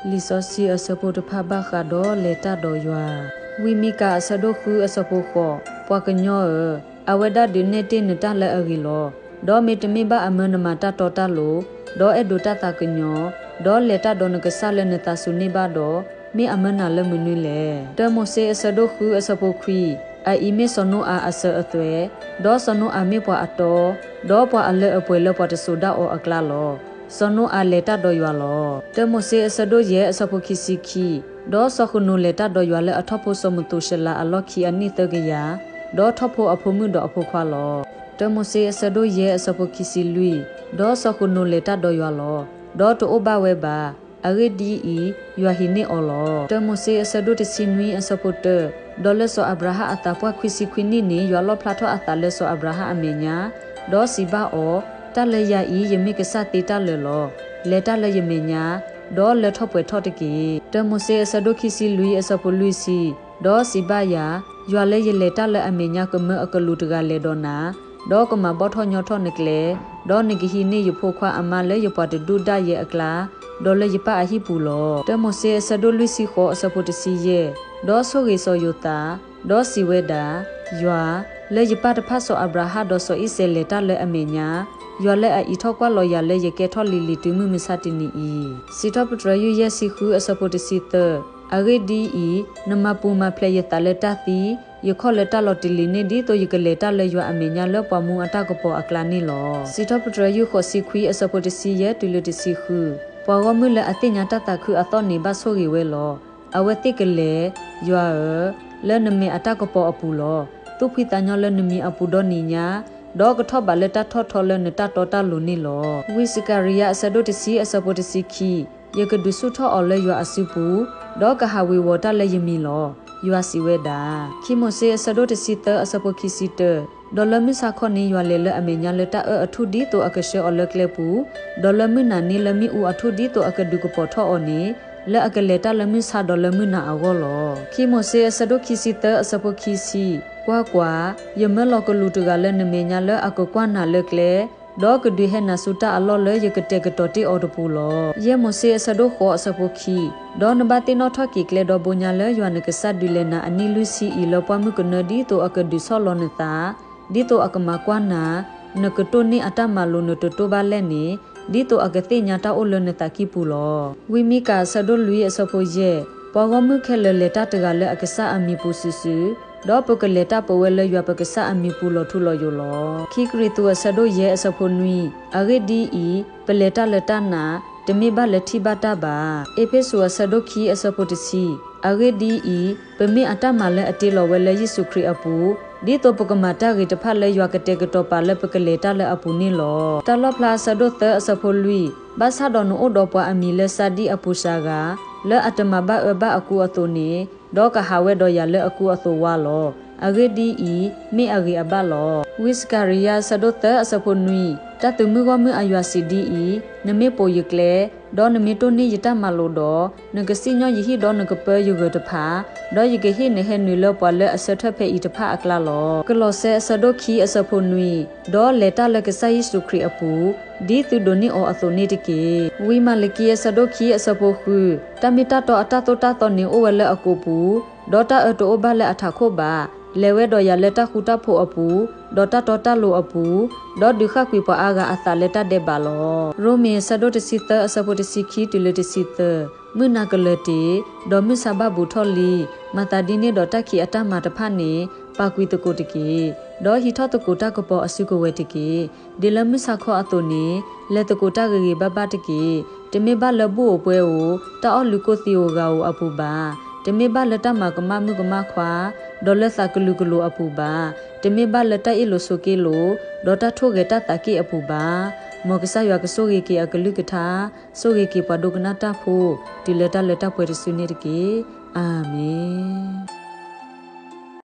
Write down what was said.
ลิซอซีอสโปตพาบาคาดอเลตาดอยัววิมิกาสะดอคืออสโปขอปวกญออเวดาดิเนตินตาเลอกิโลดอมิตมิบาอเมนมาตาตอตาโลดอเอดูตาตากญอดอเลตาดอนกซาเลนตาสุนิบาดอมีอเมนาเลมนุเลเตโมเซอสโดคืออสโปควีไออิเมสโนอาอเซอตเวดอสโนอามิปวาอตอดอปวาอเลอปวยเลปวตสุดาออกลาโลสโนอาเลตาดอยัวโลเตโมเซอสโดเยอสโปคิซิคีดอสคุโนเลตาดอยัวเลอทอโพสมุตุชลาอลอคีอันนิเตกยาดอทอโพอพมุดออพควาโลเตโมเซอสโดเยอสโปคิซิลุยดอสคุโนเลตาดอยัวโลดอโตโอบาเวบาအဂေဒီအီယွာဟီနေအော်လောတမိုဆေအစဒုတစီနွီအစပုတ်ဒေါ်လဆောအဗရာဟာအတာပွားခွီစီခွီနီနီယွာလောဖလာထောအတာလဆောအဗရာဟာအမေညာဒေါ်စီဘာအောတလရအီယမိကစတေတလလောလေတလယမေညာဒေါ်လက်ထောပွဲထောတကီတမိုဆေအစဒုခီစီလူီအစပုလူစီဒေါ်စီဘာယာယွာလေရလေတလအမေညာကမအကလူတကလေဒေါနာဒေါ်ကမဘောထောညောထောနကလေဒေါ်နဂီဟီနေယဖိုခွာအမလေယပတဒူဒရဲ့အကလာဒေါ်လယပအဟိပူလောတမဆေဆဒိုလူစီခောအစပုတစီယေဒေါ်ဆိုဂေဆိုယိုတာဒေါ်စီဝေဒါယွာလေယပတဖတ်ဆိုအဗရာဟာဒေါ်ဆိုဣဆေလေတလေအမေညာယွာလေအီထောကွာလော်ရလေယကေထောလီလီတူမှုမစတိနီဤစီထောပထရယယစီခုအစပုတစီတအဂေဒီဤနမပူမဖလေယတလေတတိယခောလေတလော်တီလီနေဒီတိုယကလေတလေယွာအမေညာလောပမှုအတကပေါ်အကလာနီလောစီထောပထရယခောစီခွီအစပုတစီယေတူလတီစီခုပဝမလအတိညာတတခုအတော်နေဘဆိုရီဝဲလောအဝတိကလေယွာလဲနမေအတကပေါ်အပူလောသူဖိတညောလဲနမီအပူတော်နီညာဒေါကထောဘလတထောထောလဲနတတော်တလူနီလောဝိစကရိယအစဒုတစီအစပုတစီခီယကဒုဆုထောအော်လဲယွာအစုပူဒေါကဟာဝေဝတလဲယမီလောယွာစီဝဲတာခိမိုဆေအစဒုတစီတအစပုခိစီတဒေါ်လမီစာခွန်နီယွာလေလအမေညာလတအထုဒီတိုအကရှေအော်လကလေပူဒေါ်လမီနာနီလမီဦးအထုဒီတိုအကဒုကပေါ်ထောအော်နီလဲအကလေတလမီစာဒေါ်လမီနာအောလောခိမိုဆေအစဒုခိစီတအစပုခိစီကွာယမလောကလူတကလည်းနမေညာလဲအကကွာနာလကလေဒေါကဒွေဟနာစုတာအလောလဲယကတေကတော်တီအော်တပူလောယေမိုဆေအစဒုခောအစပုခိဒေါ်နဘတိနောထကီကလေဒေါ်ဘုညာလဲယွာနကဆတ်ဒူလေနာအနီလူစီအီလောပွားမှုကနဒီတိုအကဒူဆောလောနတာဒီတိုအကမကွာနာနကတိုနီအတမလိုနတတိုဘာလဲနီဒီတိုအကတိညာတာအိုလနတာကိပူလောဝိမိကာဆဒိုလူယအစဖိုယေပေါ်ဂမှုခဲလေတာတကလည်းအကဆာအမီပူဆူဆူဒေါ်ပကလေတာပဝဲလေရွာပကဆာအမီပူလောထုလောယိုလောခိကရီတူဆဒိုယေအစဖိုနွီအဂေဒီအီပလေတာလတနာတမေဘလက်တိဘတာဘာအေဖေဆူဆဒိုခီအစဖိုတစီအဂေဒီအီပမေအတမလည်းအတေလောဝဲလေယေစုခရစ်အပူဒီတော့ပကမတာဂေတဖတ်လဲရွာကတဲ့ကတော့ပါလဲပကလေတာလဲအပူနေလောတလောဖလာဆဒိုသအစဖိုလူဘာသာတော်နိုဒေါ်ပွားအမီလဲစာဒီအပူစာကလဲအတမဘဘအကူအသွနေဒေါကဟာဝဲတော်ရလဲအကူအသွဝါလောအဂေဒီအီမေအဂေအဘလောဝိစကရိယာဆဒိုသအစဖိုနွီတတမှုကမအယွာစီဒီအီနမေပိုယကလေဒေါ်နမေတိုနီယတမလိုတော့နဂစီညောယဟိဒေါ်နကပယုဂတဖာဒေါ်ယကဟိနေဟနွေလောပွာလဲအစထဖေဤတဖာအကလာလောကလောဆဲဆဒိုခီအစဖိုနွီဒေါ်လေတာလကဆိုင်စုခရီအပူဒီသူဒိုနီအောအသုနေတကေဝိမလကီဆဒိုခီအစဖိုခုတမီတာတော့အတတောတာတော့နေအိုဝဲလဲအကိုပူဒေါ်တာအတိုဘလဲအထခိုပါလေဝဲတော်ရလက်တခုတဖို့အပူဒေါ်တာတော်တလိုအပူဒေါ်ဒုခကွေပအာကအသလက်တတဲ့ပါလောရိုမီဆဒိုတစီတအစပုတစီခီတူလတစီတမွနာကလတီဒေါ်မဆဘဘူထော်လီမတာဒီနေဒေါ်တခီအတမတဖာနေပါကွီတကိုတကီဒေါ်ဟီထောတကိုတကပေါ်အစုကဝဲတကီဒီလမဆခောအတုနေလက်တကိုတကကြီးဘဘတကီတမေဘလဘူပွဲကိုတောက်လူကိုစီယိုကောအပူပါတမေဘလတမကမမှုကမခွာဒေါ်လက်စကလူကလူအပူပါတမေဘလတအီလိုဆိုကီလိုဒေါ်တာထိုးကေတတကီအပူပါမောကဆာယကဆိုဂီကီအကလူကထာဆိုဂီကီပဒုကနာတာဖိုဒီလက်တပွဲရစုနေတကီအာမင်